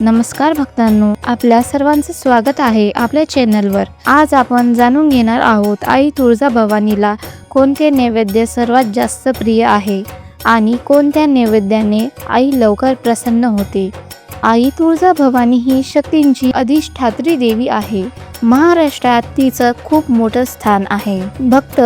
नमस्कार भक्तांनो, आपल्या सर्वांचं स्वागत आहे आपल्या चॅनलवर। आज आपण जाणून घेणार आहोत आई तुळजाभवानीला कोणते नैवेद्य सर्वात जास्त प्रिय आहे आणि कोणत्या नैवेद्याने आई लवकर प्रसन्न होते। आई तुळजाभवानी ही शक्तींची अधिष्ठात्री देवी आहे। महाराष्ट्रात तिचं खूप मोठं स्थान आहे। भक्त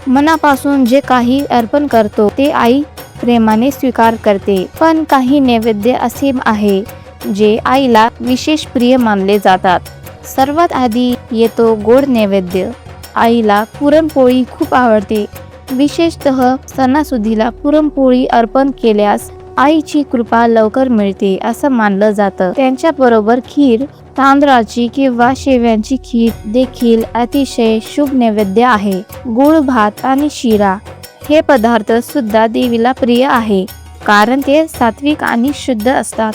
मनापासून जे काही अर्पण करतो ते आई प्रेमाने स्वीकार करते। पण काही नैवेद्य असे आहे जे आईला विशेष प्रिय मानले जातात। सर्वात आधी येतो गोड नैवेद्य। आईला पुरणपोळी खूप आवडते। विशेषतः सणासुदीला पुरणपोळी अर्पण केल्यास आईची कृपा लवकर मिळते असं मानलं जातं। त्यांच्याबरोबर खीर, तांदळाची किंवा शेव्यांची खीर देखील अतिशय शुभ नैवेद्य आहे। गुळ भात आणि शिरा हे पदार्थ सुद्धा देवीला प्रिय आहे, कारण ते सात्विक आणि शुद्ध असतात।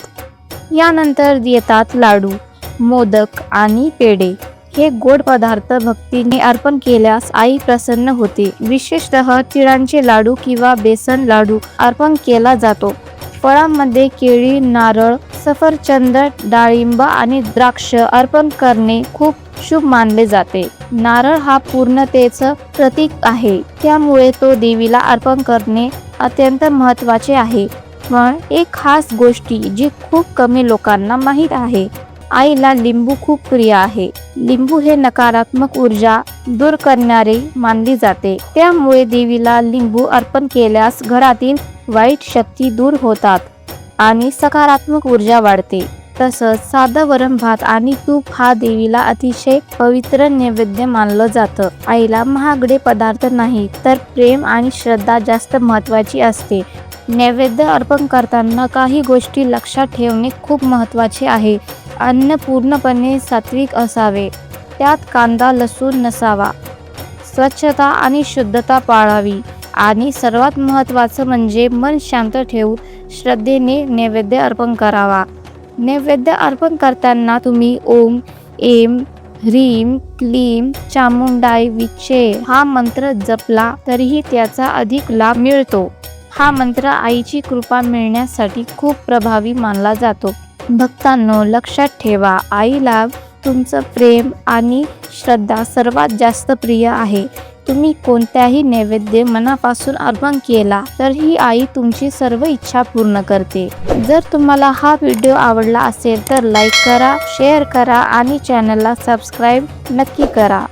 यानंतर येतात लाडू, मोदक आणि पेढे। हे गोड पदार्थ भक्तीने अर्पण केल्यास आई प्रसन्न होते। विशेषतः तिळांचे लाडू किंवा बेसन लाडू अर्पण केला जातो। फळांमध्ये केळी, नारळ, सफरचंद, डाळिंब आणि द्राक्ष अर्पण करणे खूप शुभ मानले जाते। नारळ हा पूर्णतेचं प्रतीक आहे, त्यामुळे तो देवीला अर्पण करणे अत्यंत महत्त्वाचे आहे। पण एक खास गोष्टी जी खूप कमी लोकांना माहीत आहे, आईला लिंबू खूप प्रिय आहे। लिंबू हे नकारात्मक ऊर्जा दूर करणारे मानले जाते, त्यामुळे देवीला लिंबू अर्पण केल्यास घरातील वाईट शक्ती दूर होतात आणि सकारात्मक ऊर्जा वाढते। तसंच साधं वरण भात आणि तूप हा देवीला अतिशय पवित्र नैवेद्य मानलं जातं। आईला महागडे पदार्थ नाही तर प्रेम आणि श्रद्धा जास्त महत्त्वाची असते। नैवेद्य अर्पण करताना काही गोष्टी लक्षात ठेवणे खूप महत्त्वाचे आहे। अन्न पूर्णपणे सात्विक असावे, त्यात कांदा लसूण नसावा, स्वच्छता आणि शुद्धता पाळावी आणि सर्वात महत्त्वाचं म्हणजे मन शांत ठेवून श्रद्धेने नैवेद्य अर्पण करावा। नैवेद्य अर्पण करताना तुम्ही ओम ऐं ह्रीं क्लीं चामुंडाय विचे हा मंत्र जपला तरीही त्याचा अधिक लाभ मिळतो। हा मंत्र आईची कृपा मिळण्यासाठी खूप प्रभावी मानला जातो। भक्तांनो, लक्षात ठेवा, आईला तुमचं प्रेम आणि श्रद्धा सर्वात जास्त प्रिय आहे। तुम्ही कोणत्याही नैवेद्य मनापासून अर्पण केला तर ही आई तुमची सर्व इच्छा पूर्ण करते। जर तुम्हाला हा व्हिडिओ आवडला असेल तर लाईक करा, शेअर करा आणि चॅनलला सबस्क्राईब नक्की करा।